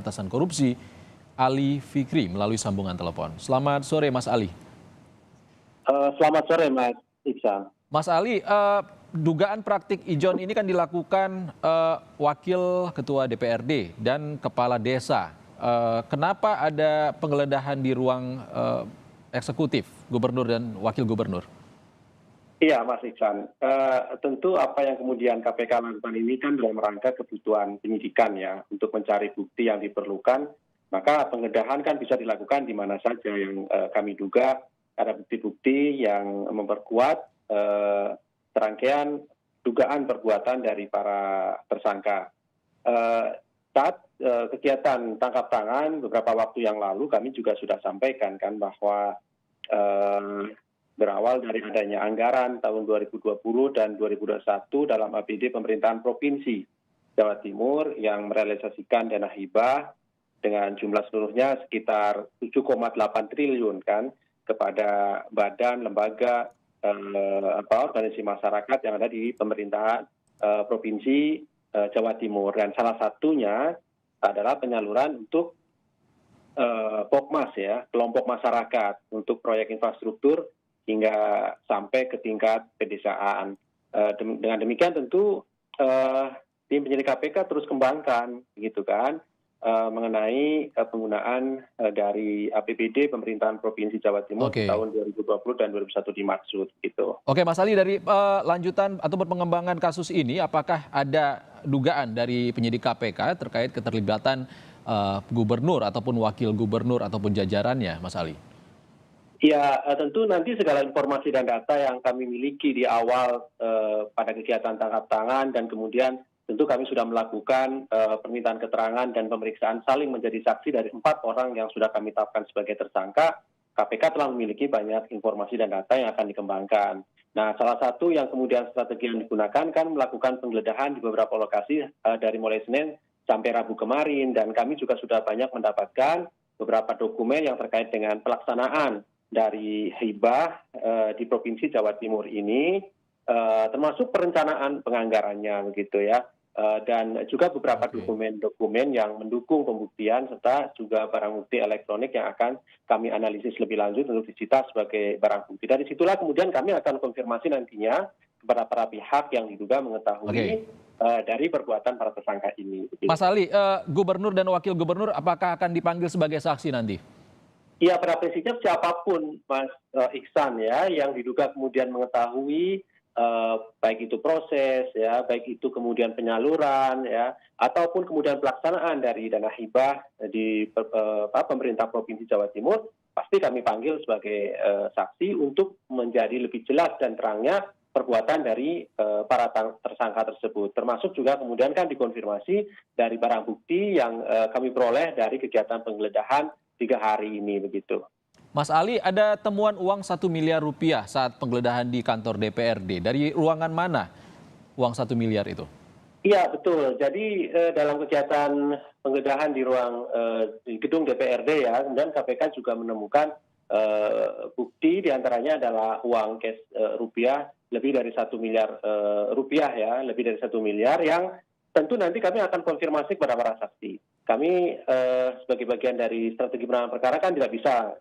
Pemberantasan Korupsi, Ali Fikri, melalui sambungan telepon. Selamat sore, Mas Ali. Selamat sore, Mas Iksan. Mas Ali, dugaan praktik ijon ini kan dilakukan Wakil Ketua DPRD dan Kepala Desa. Kenapa ada penggeledahan di ruang eksekutif Gubernur dan Wakil Gubernur? Iya, Mas Iksan. Tentu apa yang kemudian KPK lakukan ini kan dalam rangka kebutuhan penyidikan ya, untuk mencari bukti yang diperlukan. Maka penggeledahan kan bisa dilakukan di mana saja yang kami duga ada bukti-bukti yang memperkuat serangkaian dugaan perbuatan dari para tersangka. Saat kegiatan tangkap tangan beberapa waktu yang lalu kami juga sudah sampaikan kan bahwa berawal dari adanya anggaran tahun 2020 dan 2021 dalam APD pemerintahan Provinsi Jawa Timur yang merealisasikan dana hibah dengan jumlah seluruhnya sekitar 7,8 triliun kan kepada badan, lembaga, organisasi masyarakat yang ada di pemerintahan Provinsi Jawa Timur. Dan salah satunya adalah penyaluran untuk POKMAS ya, kelompok masyarakat untuk proyek infrastruktur hingga sampai ke tingkat pedesaan. Dengan demikian tentu tim penyidik KPK terus kembangkan gitu kan mengenai penggunaan dari APBD pemerintahan Provinsi Jawa Timur tahun 2020 dan 2021 dimaksud gitu. Oke, Mas Ali, dari lanjutan atau pengembangan kasus ini, apakah ada dugaan dari penyidik KPK terkait keterlibatan gubernur ataupun wakil gubernur ataupun jajarannya, Mas Ali? Ya, tentu nanti segala informasi dan data yang kami miliki di awal pada kegiatan tangkap tangan dan kemudian tentu kami sudah melakukan permintaan keterangan dan pemeriksaan saling menjadi saksi dari 4 orang yang sudah kami tetapkan sebagai tersangka. KPK telah memiliki banyak informasi dan data yang akan dikembangkan. Nah, salah satu yang kemudian strategi yang digunakan kan melakukan penggeledahan di beberapa lokasi dari mulai Senin sampai Rabu kemarin. Dan kami juga sudah banyak mendapatkan beberapa dokumen yang terkait dengan pelaksanaan dari hibah di Provinsi Jawa Timur ini, termasuk perencanaan penganggarannya begitu ya. Dan juga beberapa dokumen-dokumen yang mendukung pembuktian serta juga barang bukti elektronik yang akan kami analisis lebih lanjut untuk disita sebagai barang bukti. Dari situlah kemudian kami akan konfirmasi nantinya kepada para pihak yang diduga mengetahui dari perbuatan para tersangka ini. Mas Ali, gubernur dan wakil gubernur apakah akan dipanggil sebagai saksi nanti? Ya, pada prinsipnya siapapun Mas Iksan ya yang diduga kemudian mengetahui baik itu proses ya, baik itu kemudian penyaluran ya, ataupun kemudian pelaksanaan dari dana hibah di pemerintah Provinsi Jawa Timur, pasti kami panggil sebagai saksi untuk menjadi lebih jelas dan terangnya perbuatan dari para tersangka tersebut. Termasuk juga kemudian kan dikonfirmasi dari barang bukti yang kami peroleh dari kegiatan penggeledahan 3 hari ini begitu. Mas Ali, ada temuan uang 1 miliar rupiah saat penggeledahan di kantor DPRD. Dari ruangan mana uang 1 miliar itu? Iya, betul. Jadi dalam kegiatan penggeledahan di gedung DPRD ya, kemudian KPK juga menemukan bukti diantaranya adalah uang cash rupiah lebih dari 1 miliar rupiah ya, lebih dari 1 miliar yang tentu nanti kami akan konfirmasi kepada para saksi. Kami sebagai bagian dari strategi penanganan perkara kan tidak bisa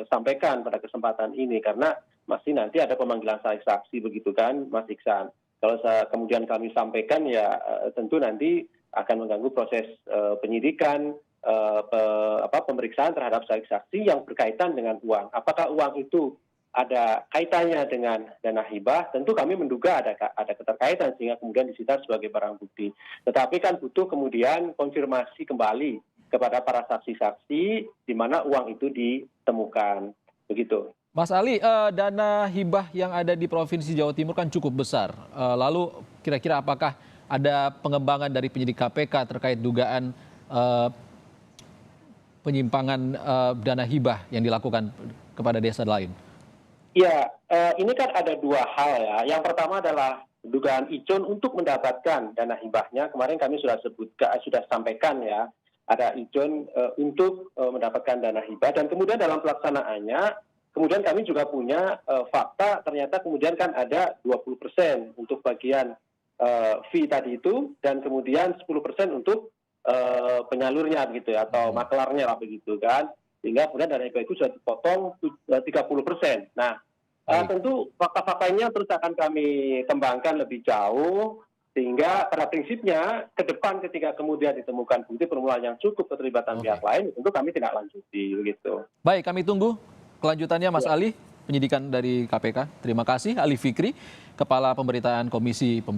sampaikan pada kesempatan ini karena masih nanti ada pemanggilan saksi begitu kan, Mas Iksan. Kalau kemudian kami sampaikan ya tentu nanti akan mengganggu proses penyidikan, pemeriksaan terhadap saksi yang berkaitan dengan uang. Apakah uang itu ada kaitannya dengan dana hibah, tentu kami menduga ada keterkaitan sehingga kemudian disita sebagai barang bukti. Tetapi kan butuh kemudian konfirmasi kembali kepada para saksi-saksi di mana uang itu ditemukan. Begitu. Mas Ali, dana hibah yang ada di Provinsi Jawa Timur kan cukup besar. Lalu kira-kira apakah ada pengembangan dari penyidik KPK terkait dugaan penyimpangan dana hibah yang dilakukan kepada desa lain? Ya, ini kan ada 2 hal ya. Yang pertama adalah dugaan ijon untuk mendapatkan dana hibahnya. Kemarin kami sudah sampaikan ya, ada ijon untuk mendapatkan dana hibah. Dan kemudian dalam pelaksanaannya, kemudian kami juga punya fakta ternyata kemudian kan ada 20% untuk bagian fee tadi itu, dan kemudian 10% untuk penyalurnya begitu ya, atau maklarnya lah begitu kan, sehingga kemudian dari itu sudah dipotong 30%. Nah, tentu fakta-faktanya terus akan kami kembangkan lebih jauh, sehingga pada prinsipnya ke depan ketika kemudian ditemukan bukti permulaan yang cukup keterlibatan pihak lain, tentu kami tidak lanjuti begitu. Baik, kami tunggu kelanjutannya Mas Ali, penyidikan dari KPK. Terima kasih Ali Fikri, Kepala Pemberitaan Komisi